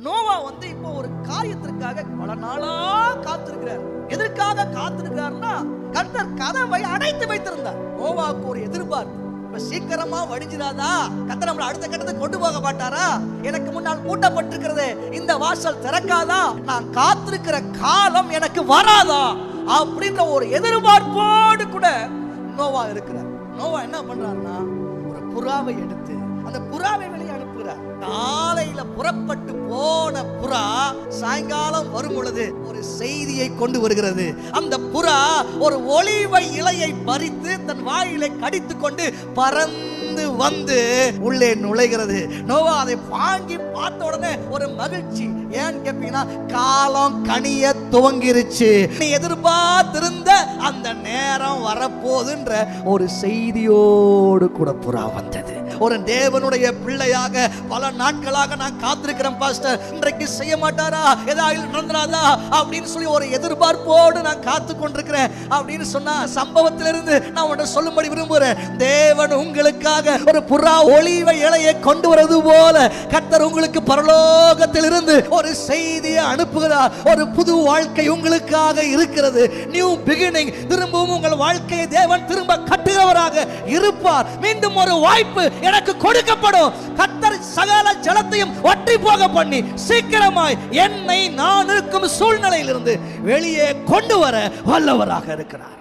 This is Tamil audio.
நோவா இப்போ ஒரு காரியத்திற்காக பல நாளா காத்திருக்கிறார். எதற்காக காத்திருக்கிறார்னா, கர்த்தர் கதவை அடைத்து வைத்திருந்தார். நோவாவுக்கு ஒரு எதிர்பார்ப்பு, இப்ப சீக்கிரமா வடிஞ்சிராதா, கர்த்தர் நம்மளை அடுத்த கட்டத்துக்கு கொண்டு போக மாட்டாரா, எனக்கு முன்னால் பூட்டப்பட்டிருக்கிறது இந்த வாசல் திறக்காதா, நான் காத்திருக்கிற காலம் எனக்கு வராதா அப்படின்ற ஒரு எதிர்பார்ப்போடு கூட நோவா இருக்கிறார். நோவா என்ன பண்றாருன்னா, ஒரு புறாவை எடுத்து அந்த புறாவை வெளியே அனுப்புகிறார். காலையில புறப்பட்டு போன புறா சாயங்காலம் வரும் பொழுது ஒரு செய்தியை கொண்டு வருகிறது. அந்த புறா ஒரு ஒலிவ இலையை பறித்து தன் வாயிலை கடித்துக் கொண்டு பறந்து வந்து உள்ளே நுழைகிறது. நோவா அதை வாங்கி பார்த்த உடனே ஒரு மகிழ்ச்சி. ஏன்னு கேப்பீங்கன்னா, காலம் கனிய துவங்கிருச்சு, நீ எதிர்பார்த்திருந்த அந்த நேரம் வரப்போதுன்ற ஒரு செய்தியோடு கூட புறா வந்தது. ஒரு தேவனுடைய பிள்ளையாக பல நாட்களாக நான் காத்திருக்கிறேன் பாஸ்டர், இன்றைக்கு செய்ய மாட்டாரா, ஏதாவது நடந்துராதா அப்படின்னு சொல்லி ஒரு எதிர்பார்ப்போடு நான் காத்து கொண்டிருக்கிறேன் அப்படின்னு சொன்னா, சம்பவத்திலிருந்து நான் உன்னை சொல்லும்படி விரும்புகிறேன். தேவன் உங்களுக்காக ஒரு புறா ஒலிவ இலையை கொண்டு வருவது போல கர்த்தர் உங்களுக்கு பரலோகத்தில் இருந்து ஒரு செய்தியை அனுப்புகிறார். ஒரு புது வாழ்க்கை உங்களுக்காக இருக்கிறது. New beginning. திரும்பவும் உங்கள் வாழ்க்கையை தேவன் திரும்ப கட்டுகிறவராக இருப்பார். மீண்டும் ஒரு வாய்ப்பு எனக்கு கொடுக்கப்படும். கர்த்தர் சகல ஜலத்தையும் வற்றி போக பண்ணி சீக்கிரமாய் என்னை நான் இருக்கும் சூழ்நிலையிலிருந்து வெளியே கொண்டு வர வல்லவராக இருக்கிறார்.